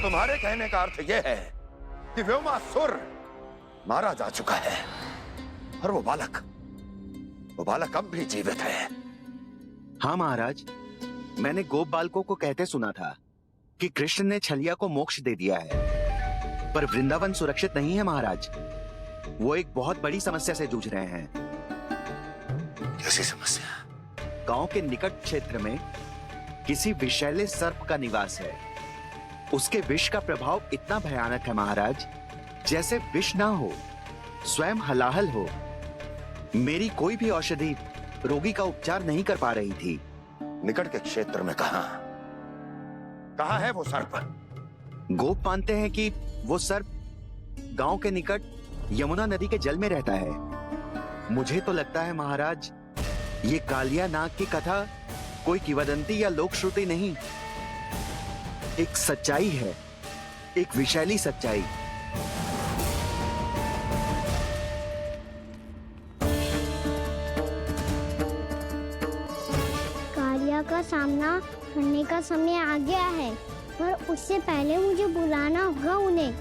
तुम्हारे कहने का अर्थ यह है कि व्योमासुर मारा जा चुका है और वो बालक अब भी जीवित है। हाँ महाराज, मैंने गोप बालकों को कहते सुना था कि कृष्ण ने छलिया को मोक्ष दे दिया है, पर वृंदावन सुरक्षित नहीं है महाराज। वो एक बहुत बड़ी समस्या से जूझ रहे हैं। कैसी समस्या? गांव के निकट क्षेत्र में किसी विषैले सर्प का निवास है। उसके विष का प्रभाव इतना भयानक है महाराज, जैसे विष ना हो, स्वयं हलाहल हो। मेरी कोई भी औषधि रोगी का उपचार नहीं कर पा रही थी। निकट के क्षेत्र में कहां है वो सर्प? गोप मानते हैं कि वो सर्प गांव के निकट यमुना नदी के जल में रहता है। मुझे तो लगता है महाराज, ये कालिया नाग की कथा कोई किंवदंती या लोक श्रुति नहीं, एक सच्चाई है, एक विषैली सच्चाई। कालिया का सामना करने का समय आ गया है, पर उससे पहले मुझे बुलाना होगा उन्हें।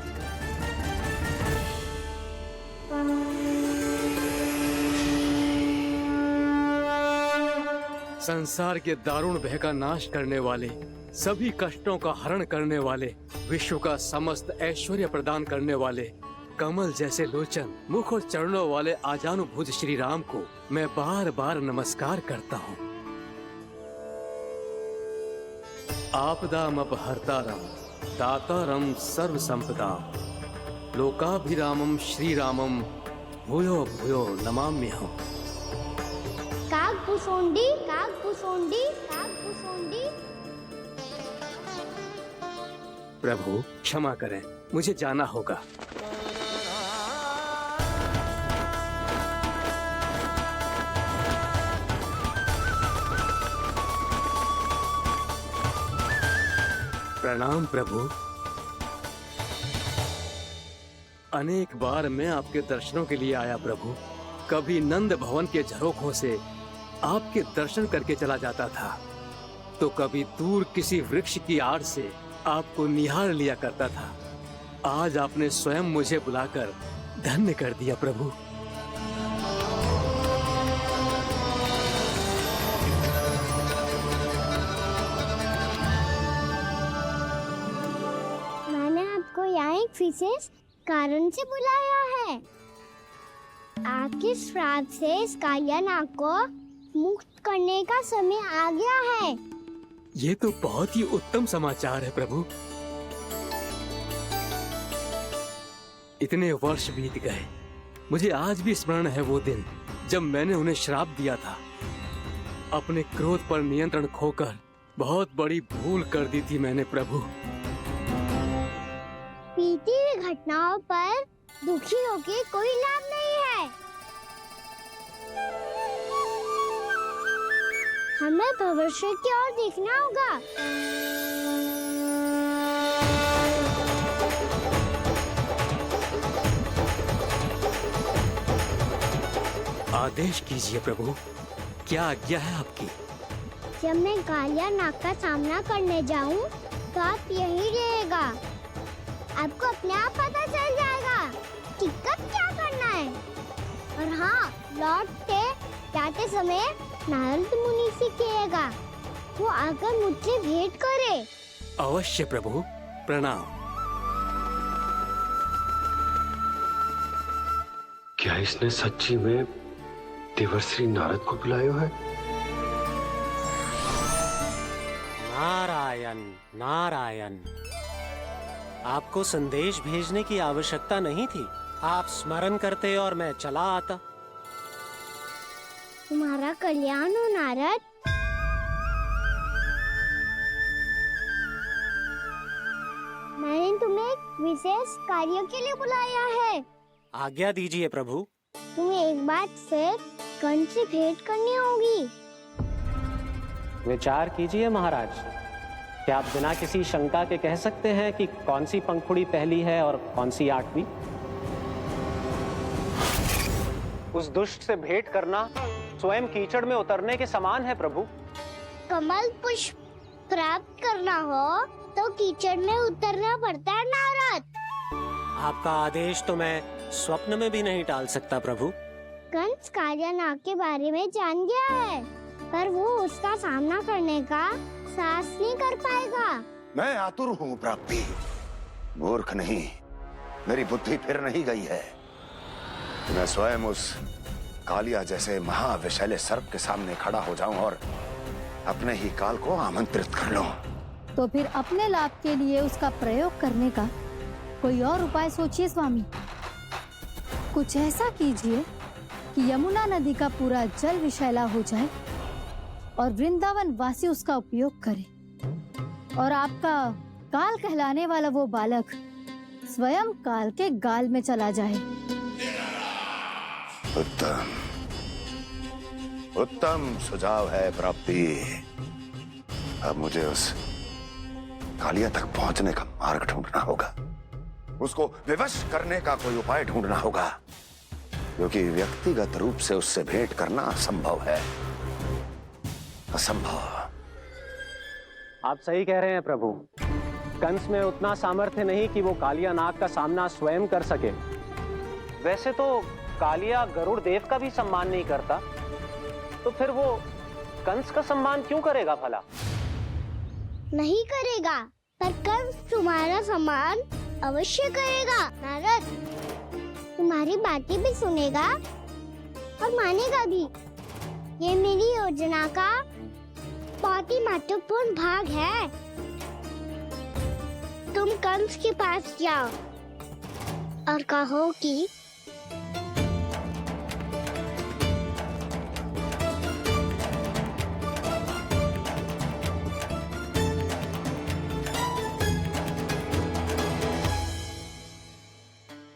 संसार के दारुण भय का नाश करने वाले, सभी कष्टों का हरण करने वाले, विश्व का समस्त ऐश्वर्य प्रदान करने वाले, कमल जैसे लोचन, मुख और चरणों वाले आजानुभूत श्री राम को मैं बार बार नमस्कार करता हूँ। आपदामपहर्तारं दातारं सर्व संपदाम लोकाभिरामं श्री रामम भूयो भूयो नमाम्यहम्। काकभुसुंडी काकभुसुंडी काकभुसुंडी। प्रभु क्षमा करें, मुझे जाना होगा। प्रणाम प्रभु। अनेक बार मैं आपके दर्शनों के लिए आया प्रभु। कभी नंद भवन के झरोखों से आपके दर्शन करके चला जाता था, तो कभी दूर किसी वृक्ष की आड़ से आपको निहार लिया करता था। आज आपने स्वयं मुझे बुलाकर धन्य कर दिया प्रभु। मैंने आपको यहाँ एक विशेष कारण से बुलाया है। आपके श्राप से इस कालिया नाग को मुक्त करने का समय आ गया है। ये तो बहुत ही उत्तम समाचार है प्रभु। इतने वर्ष बीत गए, मुझे आज भी स्मरण है वो दिन जब मैंने उन्हें श्राप दिया था। अपने क्रोध पर नियंत्रण खोकर बहुत बड़ी भूल कर दी थी मैंने प्रभु। बीती हुई घटनाओं पर दुखी होके कोई लाभ नहीं है। हमें भविष्य की ओर देखना होगा। आदेश कीजिए प्रभु, क्या आज्ञा है आपकी? जब मैं कालिया नाग का सामना करने जाऊं, तो आप यहीं रहिएगा। आपको अपने आप पता चल जाएगा कि कब क्या करना है। और हाँ, लौटते जाते समय नारद मुनि से कहिएगा, वो आकर मुझसे भेंट करे। अवश्य प्रभु, प्रणाम। क्या इसने सच्ची में देवर्षि नारद को बुलाया है? नारायण नारायण। आपको संदेश भेजने की आवश्यकता नहीं थी। आप स्मरण करते और मैं चला आता। तुम्हारा कल्याण हो नारद। मैंने तुम्हें एक विशेष कार्य के लिए बुलाया है। आज्ञा दीजिए प्रभु। तुम्हें एक बार फिर कंस से भेंट करनी होगी। विचार कीजिए महाराज। क्या आप बिना किसी शंका के कह सकते हैं कि कौन सी पंखुड़ी पहली है और कौन सी आठवीं? उस दुष्ट से भेंट करना स्वयं कीचड़ में उतरने के समान है प्रभु। कमल पुष्प प्राप्त करना हो तो कीचड़ में उतरना पड़ता है नारद। आपका आदेश तो मैं स्वप्न में भी नहीं टाल सकता प्रभु। कंस कालिया नाग के बारे में जान गया है, पर वो उसका सामना करने का साहस नहीं कर पाएगा। मैं आतुर हूँ प्राप्ति, मूर्ख नहीं। मेरी बुद्धि फिर नहीं गई है। मैं स्वयं उस कालिया जैसे महाविषैले सर्प के सामने खड़ा हो जाऊं और अपने ही काल को आमंत्रित कर लूं। तो फिर अपने लाभ के लिए उसका प्रयोग करने का कोई और उपाय सोचिए स्वामी। कुछ ऐसा कीजिए कि यमुना नदी का पूरा जल विषैला हो जाए और वृंदावन वासी उसका उपयोग करे और आपका काल कहलाने वाला वो बालक स्वयं काल के गाल में चला जाए। उत्तम उत्तम सुझाव है प्राप्ति। अब मुझे उस कालिया तक पहुंचने का मार्ग ढूंढना होगा। उसको विवश करने का कोई उपाय ढूंढना होगा, क्योंकि व्यक्तिगत रूप से उससे भेंट करना असंभव है। असंभव। आप सही कह रहे हैं प्रभु। कंस में उतना सामर्थ्य नहीं कि वो कालिया नाग का सामना स्वयं कर सके। वैसे तो कालिया गरुड़ देव का भी सम्मान नहीं करता, तो फिर वो कंस का सम्मान क्यों करेगा भला? नहीं करेगा, पर कंस तुम्हारा सम्मान अवश्य करेगा नारद। तुम्हारी बातें भी सुनेगा और मानेगा भी। ये मेरी योजना का बहुत ही महत्वपूर्ण भाग है। तुम कंस के पास जाओ और कहो कि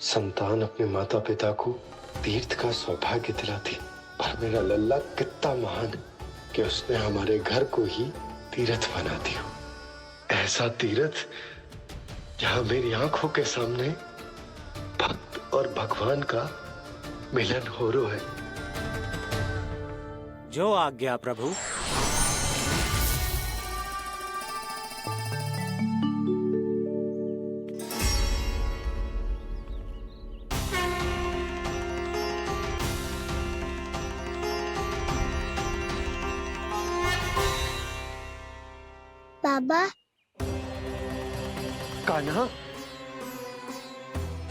संतान अपने माता पिता को तीर्थ का सौभाग्य दिलाती, और मेरा लल्ला कितना महान कि उसने हमारे घर को ही तीर्थ बना दिया। ऐसा तीर्थ जहां मेरी आंखों के सामने भक्त और भगवान का मिलन हो रहा है। जो आज्ञा प्रभु। बाबा, कान्हा,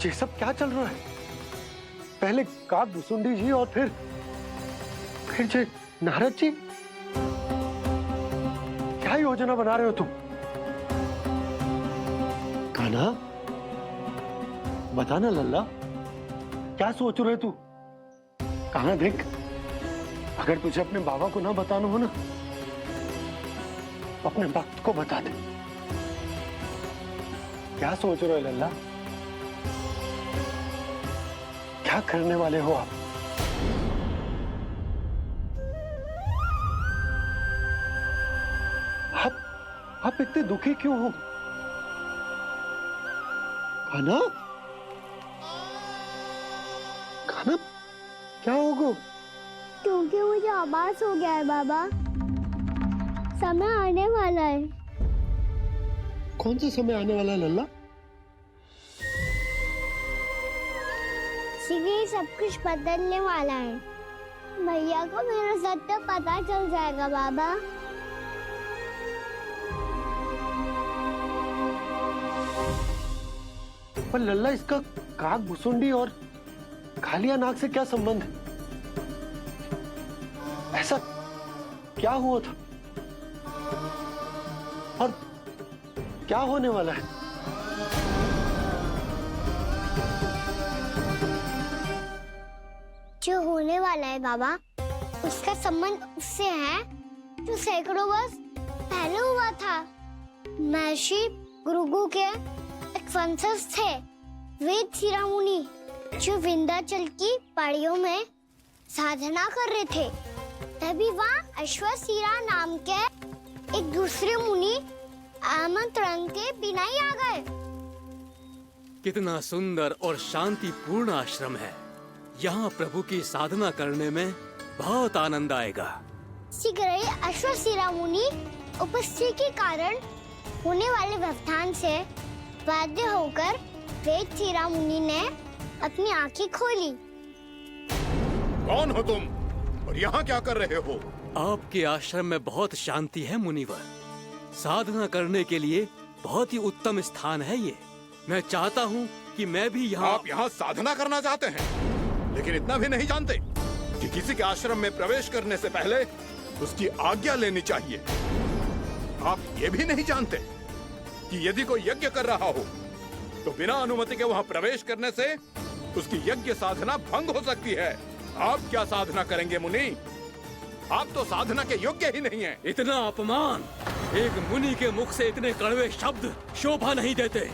ये सब क्या चल रहा है? पहले काग भुसुंडी जी और फिर जे नारद जी। क्या योजना बना रहे हो तुम? कान्हा, बताना लल्ला, क्या सोच रहे तू? कान्हा देख, अगर तुझे अपने बाबा को ना बताना हो ना, अपने भक्त को बता दे। क्या सोच रहे हो लल्ला? क्या करने वाले हो आप? आप इतने दुखी क्यों हो? कान्हा, कान्हा, क्या होगा? क्योंकि मुझे आभास हो गया है बाबा, समय आने वाला है। कौन सा समय आने वाला है लल्ला? शीघ्र सब कुछ बदलने वाला है। भैया को मेरा सत्य पता चल जाएगा बाबा। पर लल्ला, इसका काग भुसुंडी और कालिया नाग से क्या संबंध है? ऐसा क्या हुआ था और क्या होने वाला है? जो होने वाला है बाबा, उसका संबंध उससे है जो सैकड़ों वर्ष पहले हुआ था। महर्षि भृगु के एक वंशज थे, वेद शिरा मुनि, जो विंध्याचल की पहाड़ियों में साधना कर रहे थे। तभी वहाँ अश्वशिरा नाम के एक दूसरे मुनि आमंत्रण के बिना ही आ गए। कितना सुंदर और शांतिपूर्ण आश्रम है। यहाँ प्रभु की साधना करने में बहुत आनंद आएगा। शीघ्र ही अश्वशिरा मुनि उपस्थिति के कारण होने वाले व्यवधान से बाध्य होकर वेद शिरा मुनि ने अपनी आंखें खोली। कौन हो तुम और यहाँ क्या कर रहे हो? आपके आश्रम में बहुत शांति है मुनिवर। साधना करने के लिए बहुत ही उत्तम स्थान है ये। मैं चाहता हूँ कि मैं भी यहाँ। आप यहाँ साधना करना चाहते हैं, लेकिन इतना भी नहीं जानते कि किसी के आश्रम में प्रवेश करने से पहले उसकी आज्ञा लेनी चाहिए। आप ये भी नहीं जानते कि यदि कोई यज्ञ कर रहा हो तो बिना अनुमति के वहाँ प्रवेश करने से उसकी यज्ञ साधना भंग हो सकती है। आप क्या साधना करेंगे मुनि? आप तो साधना के योग्य ही नहीं हैं। इतना अपमान! एक मुनि के मुख से इतने कड़वे शब्द शोभा नहीं देते।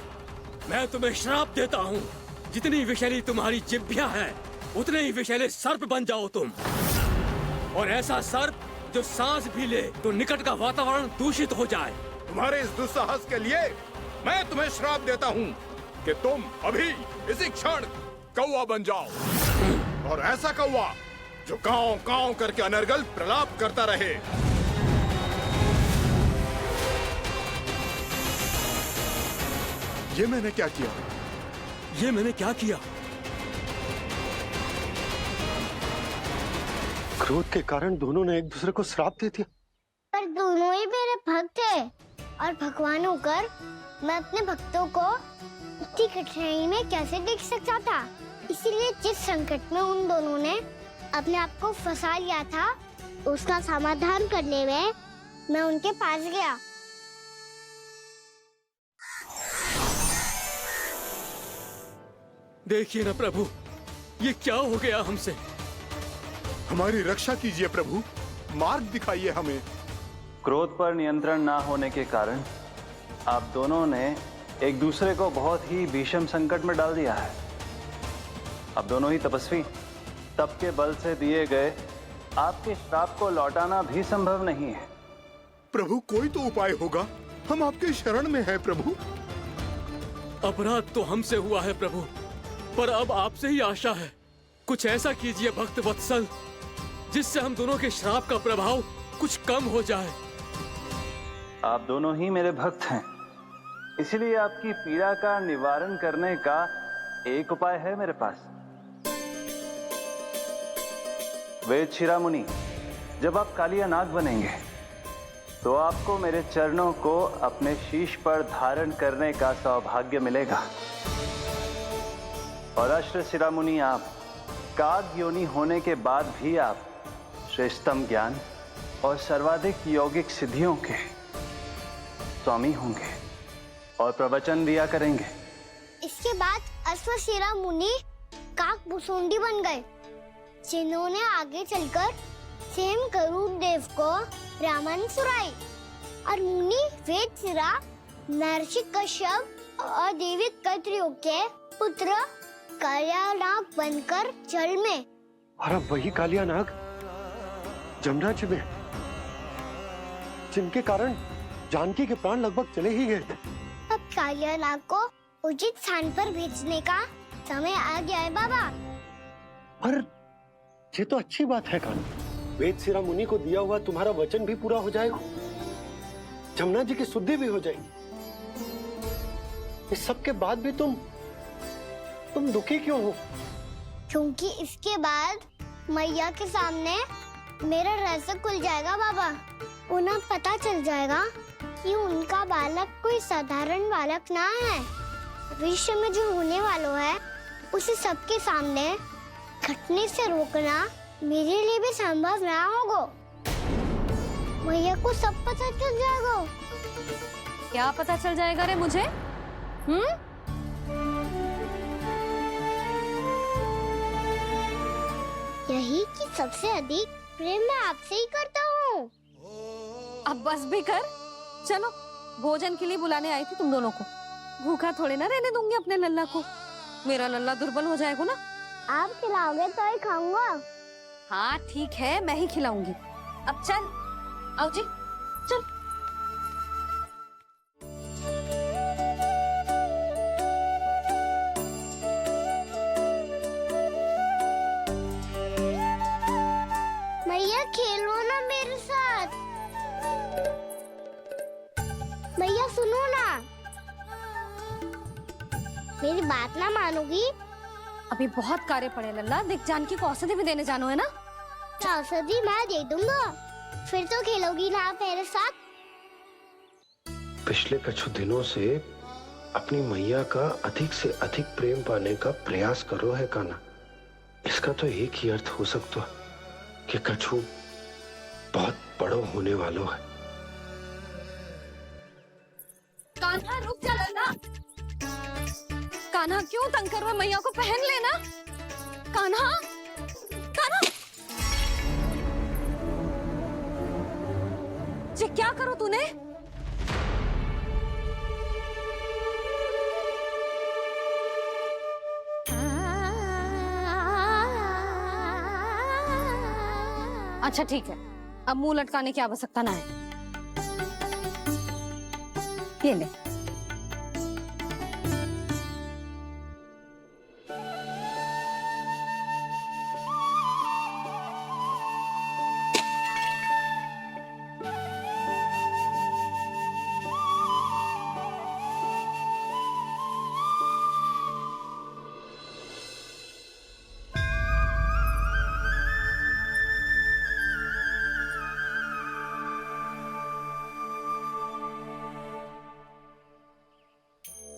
मैं तुम्हें श्राप देता हूँ, जितनी विषैली तुम्हारी जिह्वा है उतने ही विषैले सर्प बन जाओ तुम। और ऐसा सर्प जो सांस भी ले तो निकट का वातावरण दूषित हो जाए। तुम्हारे इस दुस्साहस के लिए मैं तुम्हें श्राप देता हूँ कि तुम अभी इसी क्षण कौवा बन जाओ, और ऐसा कौवा जो कांव कांव करके अनर्गल प्रलाप करता रहे। ये मैंने क्या किया? ये मैंने क्या किया? क्रोध के कारण दोनों ने एक दूसरे को श्राप दे दिया। पर दोनों ही मेरे भक्त थे, और भगवान होकर मैं अपने भक्तों को इतनी कठिनाई में कैसे देख सकता था। इसीलिए जिस संकट में उन दोनों ने अपने आप को फंसा लिया था, उसका समाधान करने में मैं उनके पास गया। देखिए ना प्रभु, ये क्या हो गया हमसे। हमारी रक्षा कीजिए प्रभु, मार्ग दिखाइए हमें। क्रोध पर नियंत्रण ना होने के कारण आप दोनों ने एक दूसरे को बहुत ही भीषण संकट में डाल दिया है। आप दोनों ही तपस्वी, तप के बल से दिए गए आपके श्राप को लौटाना भी संभव नहीं है। प्रभु कोई तो उपाय होगा, हम आपके शरण में हैं प्रभु। अपराध तो हमसे हुआ है प्रभु, पर अब आपसे ही आशा है। कुछ ऐसा कीजिए भक्त वत्सल, जिससे हम दोनों के श्राप का प्रभाव कुछ कम हो जाए। आप दोनों ही मेरे भक्त हैं, इसलिए आपकी पीड़ा का निवारण करने का एक उपाय है मेरे पास। वेद शिरा मुनि, जब आप कालिया नाग बनेंगे तो आपको मेरे चरणों को अपने शीश पर धारण करने का सौभाग्य मिलेगा। और अश्र शिरा मुनि, आप काग योनि होने के बाद भी आप श्रेष्ठतम ज्ञान और सर्वाधिक यौगिक सिद्धियों के स्वामी होंगे और प्रवचन दिया करेंगे। इसके बाद अश्वशिरा मुनि काक भुसुंडी बन गए, जिन्होंने आगे चलकर स्वयं गरुड़ देव को रामायण सुनाई। और मुनि वेदशिरा महर्षि कश्यप और देवी कत्रियों के पुत्र कालिया नाग बनकर जल में। और अब वही कालिया नाग जमुना जी में, जिनके कारण जानकी के प्राण लगभग चले ही गए थे। अब कालिया नाग को उचित स्थान पर भेजने का समय आ गया है बाबा। पर ये तो अच्छी बात है कान्हा, वेद शिरा मुनि को दिया हुआ तुम्हारा वचन भी पूरा हो जाएगा, जमुना जी की शुद्धि भी हो जाएगी। इस सब के बाद भी तुम दुखी क्यों हो? क्योंकि इसके बाद मैया के सामने मेरा रहस्य खुल जाएगा बाबा। उन्हें पता चल जाएगा कि उनका बालक कोई साधारण बालक ना है। भविष्य में जो होने वाला है उसे सबके सामने घटने से रोकना मेरे लिए भी संभव ना होगा। मैया को सब पता चल जाएगा। क्या पता चल जाएगा रे मुझे? यही कि सबसे अधिक प्रेम मैं आपसे ही करता हूँ। अब बस भी कर, चलो भोजन के लिए बुलाने आई थी तुम दोनों को। भूखा थोड़े ना रहने दूंगी अपने लल्ला को, मेरा लल्ला दुर्बल हो जाएगा ना। आप खिलाओगे तो ही खाऊंगा। हाँ ठीक है, मैं ही खिलाऊंगी। अब चल, आओ जी, चल। मैया खेलो ना मेरे साथ। मैया सुनो। मेरी बात ना मानोगी? अभी बहुत कार्य पड़े लल्ला, देख जानकी को औषधि भी देने जानो है ना। क्या औषधि मैं दे दूंगा, फिर तो खेलोगी ना आप मेरे साथ? पिछले कुछ दिनों से अपनी मैया का अधिक से अधिक प्रेम पाने का प्रयास करो है कान्हा। इसका तो एक ही अर्थ हो सकता कि कछु बहुत बड़ो होने वालों है। कान्हा रुक जा लल्ला। कान्हा क्यों तंग कर रहा है, मैया को पहन लेना। कान्हा, कान्हा, ये क्या करो तूने? अच्छा ठीक है, अब मुंह लटकाने की आवश्यकता ना है। ये ले।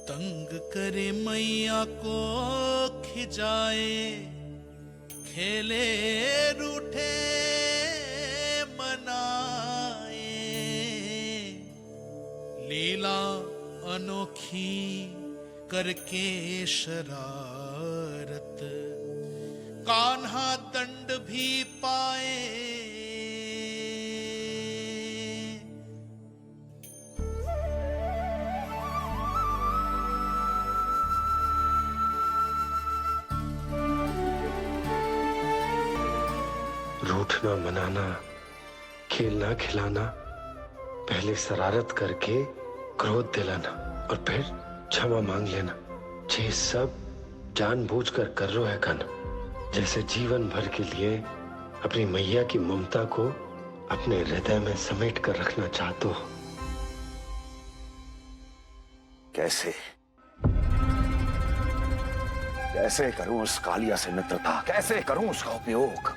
तंग करे मैया को खिजाए, खेले रूठे मनाए, लीला अनोखी करके शरारत, कान्हा दंड भी पाए। रूठना मनाना, खेलना खिलाना, पहले शरारत करके क्रोध दिलाना और फिर क्षमा मांग लेना, ये सब जानबूझकर कर रहा है कान्हा। जैसे जीवन भर के लिए अपनी मैया की ममता को अपने हृदय में समेट कर रखना चाहते हो। कैसे कैसे करूं उस कालिया से मित्रता, कैसे करूं उसका उपयोग?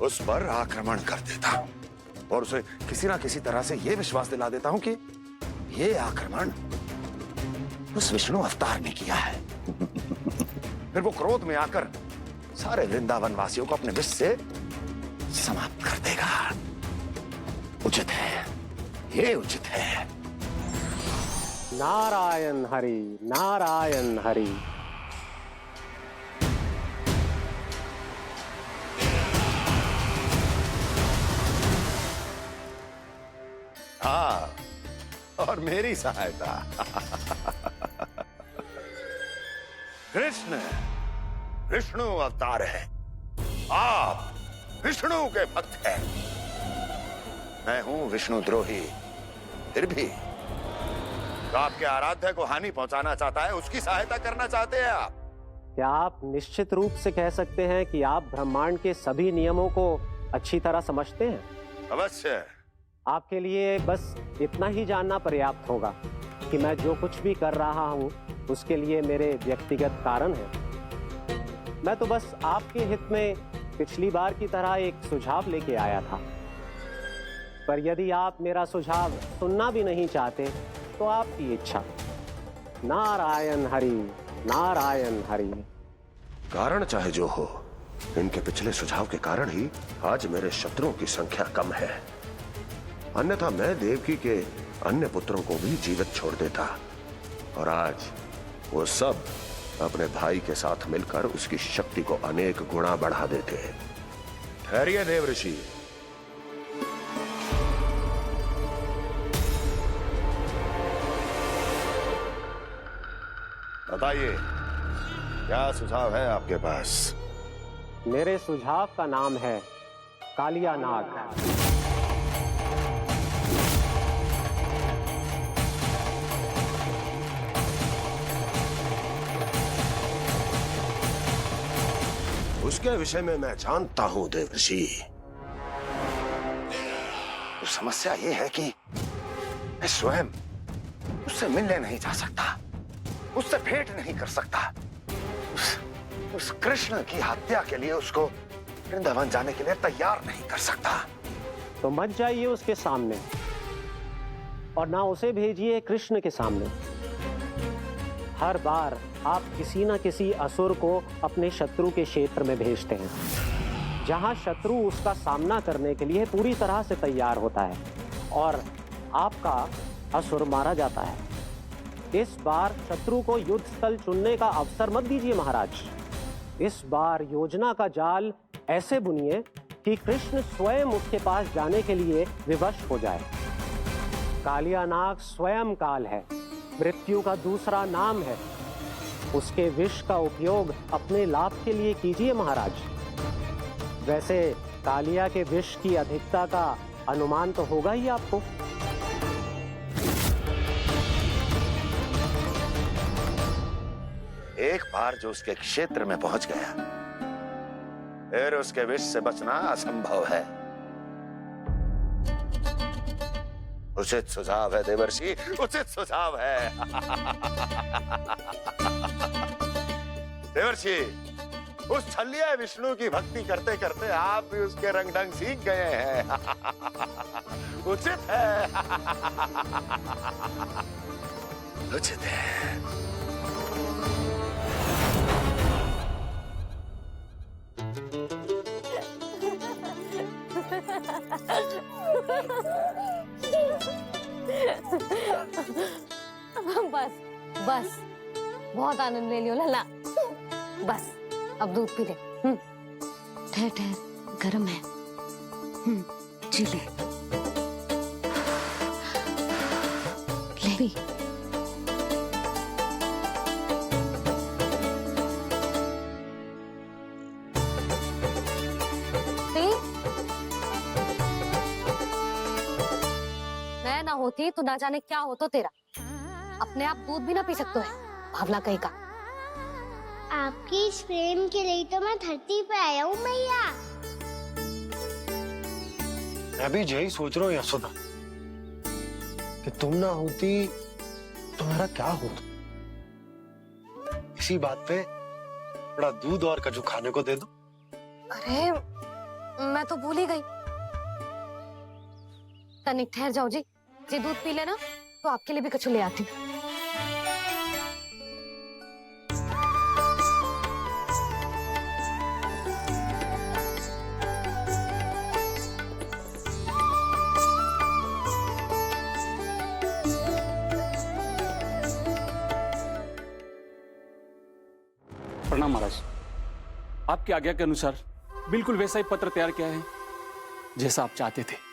उस पर आक्रमण कर देता हूं और उसे किसी ना किसी तरह से यह विश्वास दिला देता हूं कि यह आक्रमण उस विष्णु अवतार ने किया है। फिर वो क्रोध में आकर सारे वृंदावन वासियों को अपने विष से समाप्त कर देगा। उचित है, ये उचित है। नारायण हरि, नारायण हरि। हाँ, और मेरी सहायता। कृष्ण विष्णु अवतार है, आप विष्णु के भक्त हैं। मैं हूं विष्णु द्रोही, फिर भी तो आपके आराध्य को हानि पहुंचाना चाहता है, उसकी सहायता करना चाहते हैं आप। क्या आप निश्चित रूप से कह सकते हैं कि आप ब्रह्मांड के सभी नियमों को अच्छी तरह समझते हैं? अवश्य। आपके लिए बस इतना ही जानना पर्याप्त होगा कि मैं जो कुछ भी कर रहा हूं उसके लिए मेरे व्यक्तिगत कारण हैं। मैं तो बस आपके हित में पिछली बार की तरह एक सुझाव लेके आया था, पर यदि आप मेरा सुझाव सुनना भी नहीं चाहते तो आपकी इच्छा। नारायण हरि, नारायण हरि। कारण चाहे जो हो, इनके पिछले सुझाव के कारण ही आज मेरे शत्रुओं की संख्या कम है। अन्यथा मैं देवकी के अन्य पुत्रों को भी जीवित छोड़ देता और आज वो सब अपने भाई के साथ मिलकर उसकी शक्ति को अनेक गुना बढ़ा देते। ठहरिए देव ऋषि। बताइए, क्या सुझाव है आपके पास? मेरे सुझाव का नाम है कालिया नाग। उसके विषय में मैं जानता हूं देवर्षि। उस समस्या ये है कि मैं स्वयं उससे मिलने नहीं जा सकता, उससे भेंट नहीं कर सकता। उस कृष्ण की हत्या के लिए उसको वृंदावन जाने के लिए तैयार नहीं कर सकता। तो मत जाइए उसके सामने और ना उसे भेजिए कृष्ण के सामने। हर बार आप किसी ना किसी असुर को अपने शत्रु के क्षेत्र में भेजते हैं, जहां शत्रु उसका सामना करने के लिए पूरी तरह से तैयार होता है और आपका असुर मारा जाता है। इस बार शत्रु को युद्ध स्थल चुनने का अवसर मत दीजिए महाराज। इस बार योजना का जाल ऐसे बुनिए कि कृष्ण स्वयं उसके पास जाने के लिए विवश हो जाए। कालिया नाग स्वयं काल है, मृत्यु का दूसरा नाम है। उसके विष का उपयोग अपने लाभ के लिए कीजिए महाराज। वैसे कालिया के विष की अधिकता का अनुमान तो होगा ही आपको। एक बार जो उसके क्षेत्र में पहुंच गया, फिर उसके विष से बचना असंभव है। उचित सुझाव है देवर्षि, उचित सुझाव है। देवर्षि, उस छलिया विष्णु की भक्ति करते करते आप भी उसके रंग ढंग सीख गए हैं। उचित है। उचित है। बस बस, बहुत आनंद ले लियो लल्ला। बस अब दूध पी ले। ठहर ठहर, गर्म है। जी ले। ले भी। मैं ना होती तो ना जाने क्या होता तेरा। अपने आप दूध भी ना पी सकते है, भावला कहीं का। आपकी इस प्रेम के लिए तो मैं धरती पे आया हूँ मैया। मैं भी यही सोच रहा हूँ यशोदा कि तुम ना होती तुम्हारा क्या होता। इसी बात पे थोड़ा दूध और कजू खाने को दे दो। अरे मैं तो भूल ही गई। तनिक ठहर जाओ जी, दूध पी लेना तो आपके लिए भी कछु ले आती। प्रणाम महाराज। आपकी आज्ञा के अनुसार बिल्कुल वैसा ही पत्र तैयार किया है जैसा आप चाहते थे।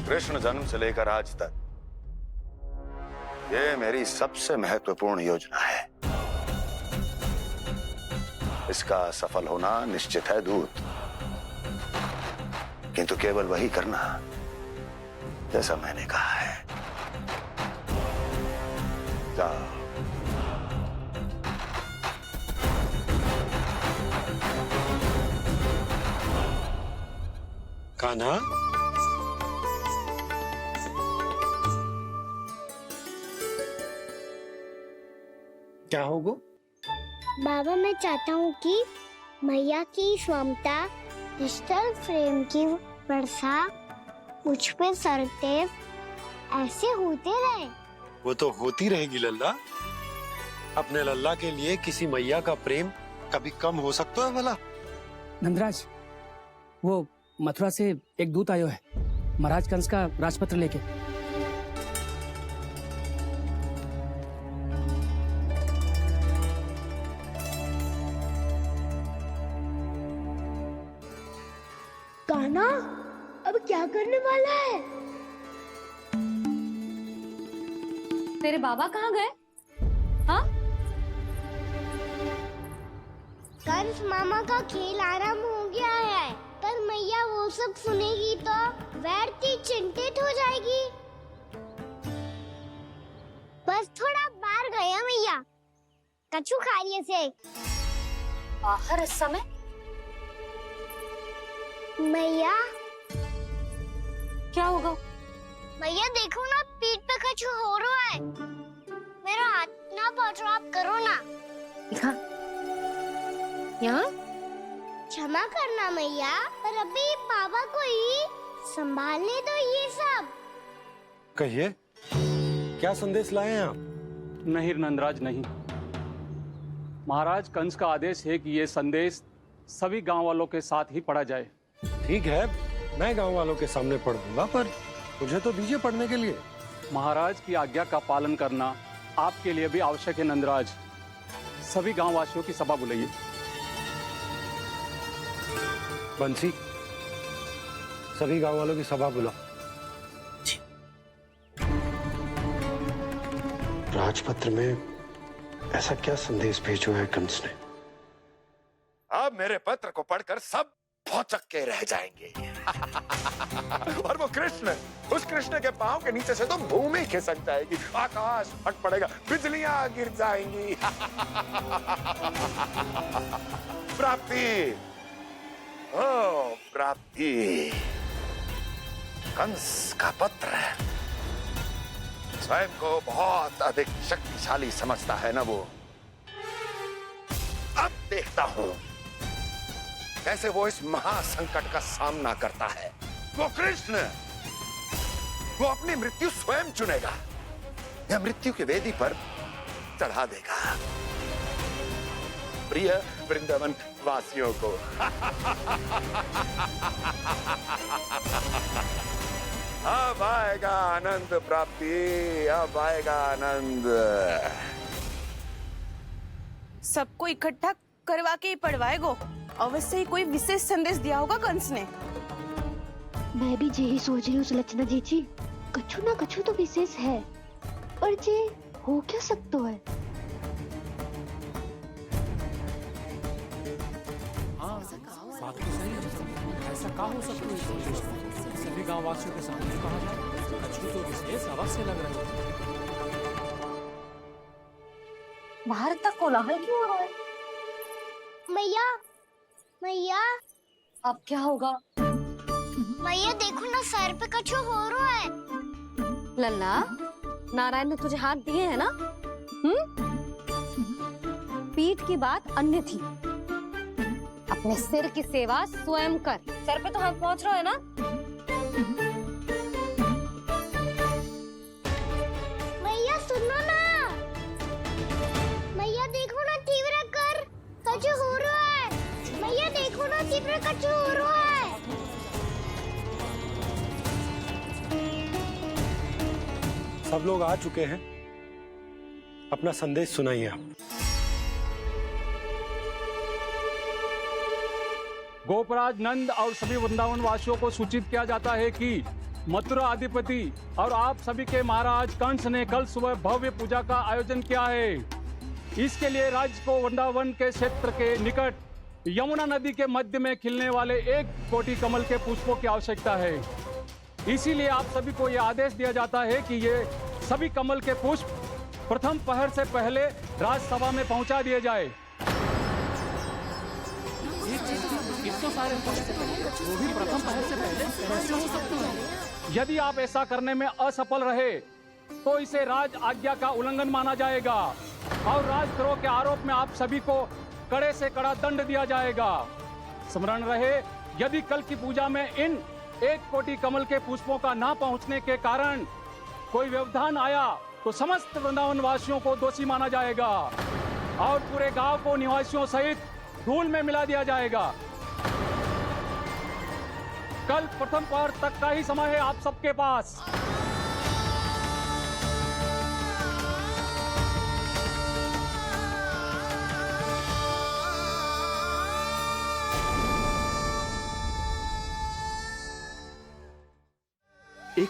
कृष्ण जन्म से लेकर आज तक ये मेरी सबसे महत्वपूर्ण योजना है। इसका सफल होना निश्चित है दूत, किंतु केवल वही करना जैसा मैंने कहा है। जाओ। कान्हा, क्या होगा? बाबा मैं चाहता हूँ कि मैया की स्वमता क्रिस्टल फ्रेम की वर्षा मुझ पे सरते ऐसे होते रहे। वो तो होती रहेगी लल्ला। अपने लल्ला के लिए किसी मैया का प्रेम कभी कम हो सकता है भला? नंदराज, वो मथुरा से एक दूत आयो है महाराज कंस का राजपत्र लेके। कान्हा अब क्या करने वाला है? तेरे बाबा कहाँ गए? हाँ? कंस मामा का खेल आरंभ हो गया है, पर मैया वो सब सुनेगी तो व्यर्थ ही चिंतित हो जाएगी। बस थोड़ा बाहर गया मैया, कछु खा लिए से। बाहर इस समय? मैया क्या होगा? मैया देखो ना, पीठ पे कछु हो रहा है। मेरा हाथ ना पहुंच रहा, आप करो ना। दिखा यहाँ। क्षमा करना मैया, पर अभी बाबा को ही संभालने दो ये सब। कहिए, क्या संदेश लाए हैं आप? नहीं नंदराज, नहीं। महाराज, कंस का आदेश है कि ये संदेश सभी गांव वालों के साथ ही पढ़ा जाए। ठीक है, मैं गांव वालों के सामने पढ़ दूंगा, पर मुझे तो दीजिए पढ़ने के लिए। महाराज की आज्ञा का पालन करना आपके लिए भी आवश्यक है नंदराज। सभी गांव वासियों की सभा बुलाइए। बंसी, सभी गांव वालों की सभा बुलाओ। राजपत्र में ऐसा क्या संदेश भेजो है कंस ने? अब मेरे पत्र को पढ़कर सब भौचक के रह जाएंगे। और वो कृष्ण, उस कृष्ण के पांव के नीचे से तो भूमि खिसक जाएगी, आकाश फट पड़ेगा, बिजलियां गिर जाएंगी। प्राप्ति, ओ प्राप्ति, कंस का पत्र। स्वयं को बहुत अधिक शक्तिशाली समझता है ना वो। अब देखता हूं कैसे वो इस महासंकट का सामना करता है। वो कृष्ण, वो अपनी मृत्यु स्वयं चुनेगा या मृत्यु की वेदी पर चढ़ा देगा प्रिय वृंदावन वासियों को। अब आएगा आनंद प्राप्ति, अब आएगा आनंद। सबको इकट्ठा करवा के ही पढ़वाएगो। अवश्य ही कोई विशेष संदेश दिया होगा कंस ने। मैं भी यही सोच रही हूँ सुलक्षणा जी, कछु ना कछु तो विशेष है, पर जे हो क्या सकता है? हाँ, बात तो सही है। ऐसा क्या हो सकता है? सभी गांव वासियों के सामने कहा जाए, कछु तो विशेष अवश्य लग रहा है। बाहर तक कोलाहल क्यों हो रहा है? मैया, मैया, अब क्या होगा? मैया देखो ना, सर पे कछु हो रहा है। लल्ला, नारायण ने तुझे हाथ दिए हैं ना? पीठ की बात अन्य थी। अपने सिर की सेवा स्वयं कर। सर पे तो हाथ पहुंच रहा है ना? मैया सुनो ना, मैया देखो ना, तीव्र कर कछु हो रहा है। मैया देखो ना, तीव्र कछु हो रहा है। सब लोग आ चुके हैं, अपना संदेश सुनाइए आप। गोपराज नंद और सभी वृंदावन वासियों को सूचित किया जाता है कि मथुरा अधिपति और आप सभी के महाराज कंस ने कल सुबह भव्य पूजा का आयोजन किया है। इसके लिए राज्य को वृंदावन के क्षेत्र के निकट यमुना नदी के मध्य में खिलने वाले 1 कोटि कमल के पुष्पों की आवश्यकता है। इसीलिए आप सभी को यह आदेश दिया जाता है कि ये सभी कमल के पुष्प प्रथम पहर से पहले राजसभा में पहुंचा दिए जाए। तो सारे वो भी प्रथम पहर से पहले कैसे हो सकते हैं? यदि आप ऐसा करने में असफल रहे तो इसे राज आज्ञा का उल्लंघन माना जाएगा और राजद्रोह के आरोप में आप सभी को कड़े से कड़ा दंड दिया जाएगा। स्मरण रहे, यदि कल की पूजा में इन 1 कोटि कमल के पुष्पों का ना पहुंचने के कारण कोई व्यवधान आया तो समस्त वृंदावन वासियों को दोषी माना जाएगा और पूरे गांव को निवासियों सहित धूल में मिला दिया जाएगा। कल प्रथम पहर तक का ही समय है आप सबके पास।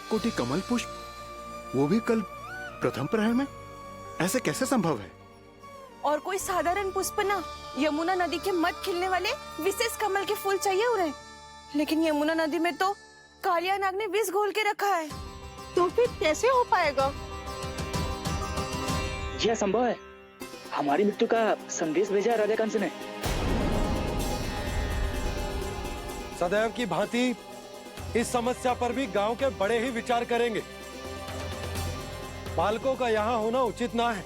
कोटि कमल पुष्प, वो भी कल प्रथम प्रहर में? ऐसे कैसे संभव है? और कोई साधारण पुष्प ना, यमुना नदी के मध्य खिलने वाले विशेष कमल के फूल चाहिए उन्हें। लेकिन यमुना नदी में तो कालिया नाग ने विष घोल के रखा है, तो फिर कैसे हो पाएगा? यह संभव है। हमारी मृत्यु का संदेश भेजा है राजा कंस ने। सदैव की भांति इस समस्या पर भी गांव के बड़े ही विचार करेंगे। बालकों का यहाँ होना उचित ना है।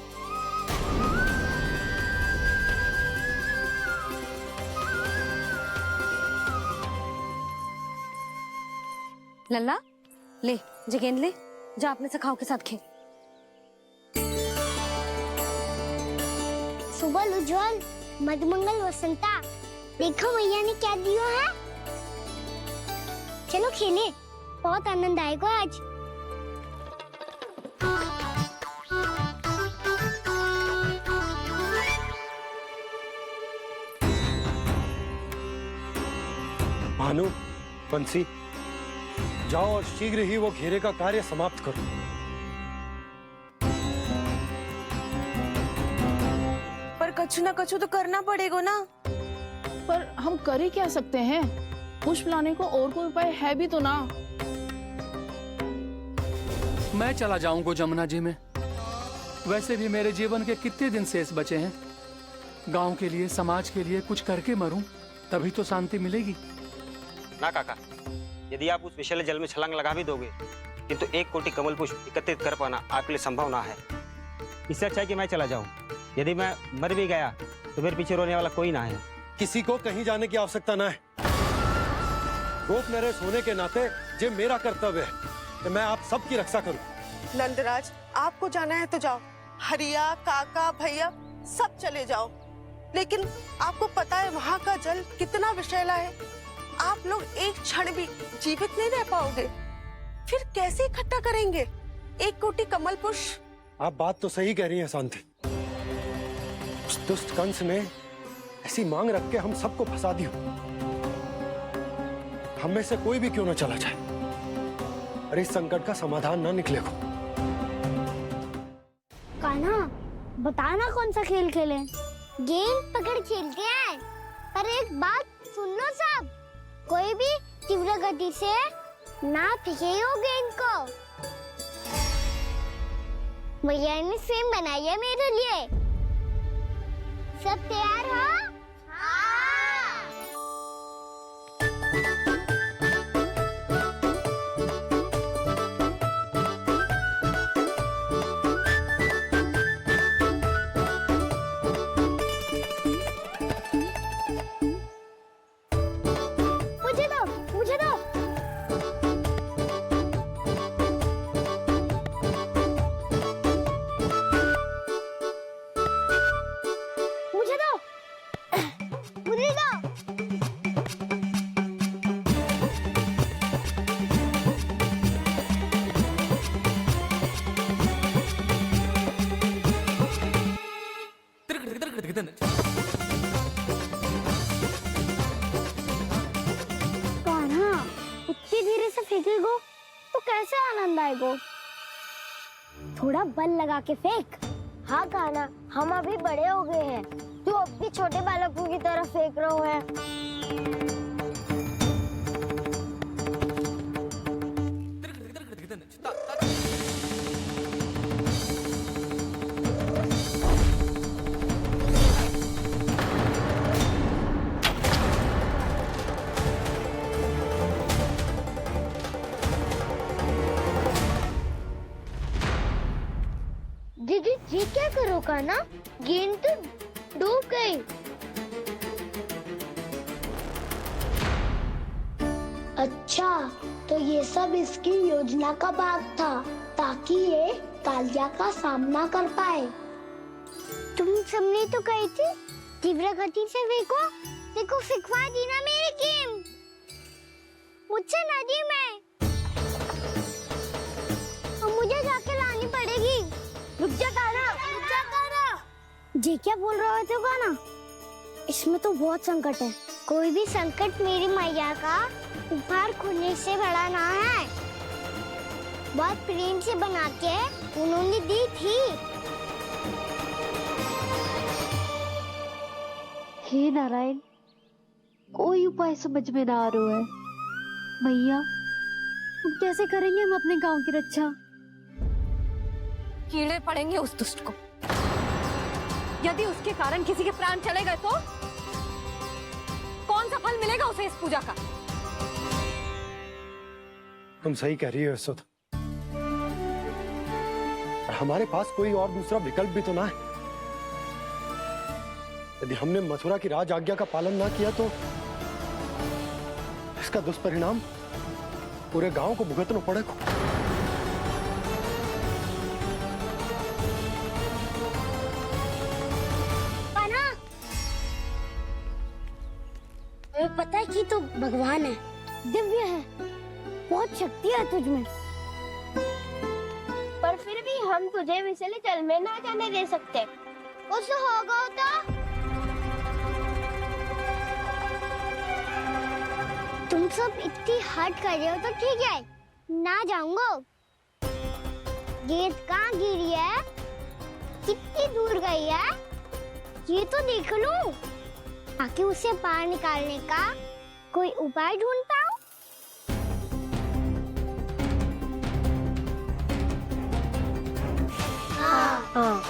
लल्ला ले, जे गेंद ले, जा अपने सखाओं के साथ खेल। सुबह उज्जवल, मधुमंगल वसंता, देखो भैया ने क्या दिया है। चलो खेले, बहुत आनंद आएगा आज। भानु, बंसी, जाओ और शीघ्र ही वो घेरे का कार्य समाप्त करो। पर कछु ना कछु तो करना पड़ेगा ना। पर हम कर ही क्या सकते हैं? पुष्प लाने को और कोई उपाय है भी तो ना। मैं चला जाऊंगा जमुना जी में। वैसे भी मेरे जीवन के कितने दिन शेष बचे हैं। गांव के लिए, समाज के लिए कुछ करके मरूं, तभी तो शांति मिलेगी। ना काका, यदि आप उस विषैले जल में छलांग लगा भी दोगे, किंतु 1 कोटि कमल पुष्प एकत्रित कर पाना आपके लिए संभव ना है। इससे अच्छा है कि मैं चला जाऊं। यदि मैं मर भी गया तो मेरे पीछे रोने वाला कोई ना है। किसी को कहीं जाने की आवश्यकता ना है। गोप नरेश होने के नाते ये मेरा कर्तव्य है कि मैं आप सबकी रक्षा करूं। नंदराज, आपको जाना है तो जाओ। हरिया, काका, भैया सब चले जाओ। लेकिन आपको पता है वहाँ का जल कितना विषैला है। आप लोग एक क्षण भी जीवित नहीं रह पाओगे। फिर कैसे इकट्ठा करेंगे 1 कोटि कमल पुष्प? आप बात तो सही कह रही हैं शांति। उस दुष्ट कंस ने ऐसी मांग रख के हम सबको फंसा दिया। हम में से कोई भी क्यों न चला जाए और इस संकट का समाधान ना निकलेगा। कान्हा, बताना कौन सा खेल खेलें? गेंद पकड़ खेलते हैं। पर एक बात सुन लो सब, कोई भी तीव्र गति से ना फेंकेगा गेंद को। भैया ने फ्रेम बनाई है मेरे लिए। सब तैयार हो? मुझे दो। कान्हा, उतनी धीरे से फेंकेगो तो कैसे आनंद आएगा? थोड़ा बल लगा के फेंक। हाँ कान्हा, हम अभी बड़े हो गए हैं, तू अब भी छोटे बालकों की तरह फेंक रहा है। दीदी जी क्या करो कान्हा? गेंद तो डूब गई। अच्छा, तो ये सब इसकी योजना का भाग था ताकि ये कालिया का सामना कर पाए। तुम सबने तो कही थी तीव्र गति से फेंको। देखो सिखवा दी ना मेरी गेम। मुझसे नदी में। अब मुझे जाके लानी पड़ेगी। रुक जा कान्हा, रुक जा कान्हा। जी क्या बोल रहे थे कान्हा? इसमें तो बहुत संकट है। कोई भी संकट मेरी मैया का उपहार खोने से बड़ा ना है। बहुत प्रेम से बना के उन्होंने दी थी। हे नारायण, कोई उपाय समझ में ना आ रहा है। मैया, अब कैसे करेंगे हम अपने गांव की रक्षा? कीड़े पड़ेंगे उस दुष्ट को। यदि उसके कारण किसी के प्राण चले गए तो कौन सा फल मिलेगा उसे इस पूजा का? तुम सही कह रही हो यशोदा। हमारे पास कोई और दूसरा विकल्प भी तो ना है। यदि हमने मथुरा की राज आज्ञा का पालन ना किया तो इसका दुष्परिणाम पूरे गांव को भुगतना पड़ेगा। कान्हा, हमें पता है कि तू भगवान है, दिव्य है, बहुत शक्ति है तुझमें, पर फिर भी हम तुझे विषैले जल में ना जाने दे सकते। कुछ होगा तो तुम सब इतनी हट कर रहे हो तो ठीक है, ना जाऊंगा। गेट कहाँ गिरी है, कितनी दूर गई है, ये तो देख लूं, ताकि उसे बाहर निकालने का कोई उपाय ढूंढ पाऊं। हाँ।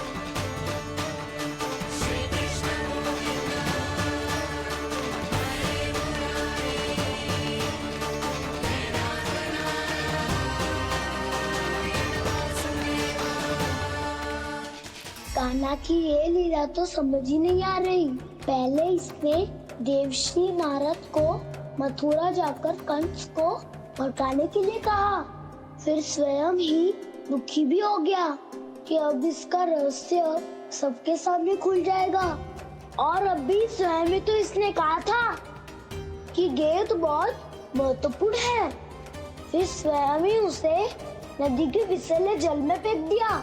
कान्हा की ये लीला तो समझ ही नहीं आ रही। पहले इसने देवश्री नारद को मथुरा जाकर कंस को भड़काने के लिए कहा, फिर स्वयं ही दुखी भी हो गया कि अब इसका रहस्य सबके सामने खुल जाएगा। और अभी स्वयं ही तो इसने कहा था कि गेट बहुत महत्वपूर्ण है, फिर स्वयं ही उसे नदी के विषैले जल में फेंक दिया।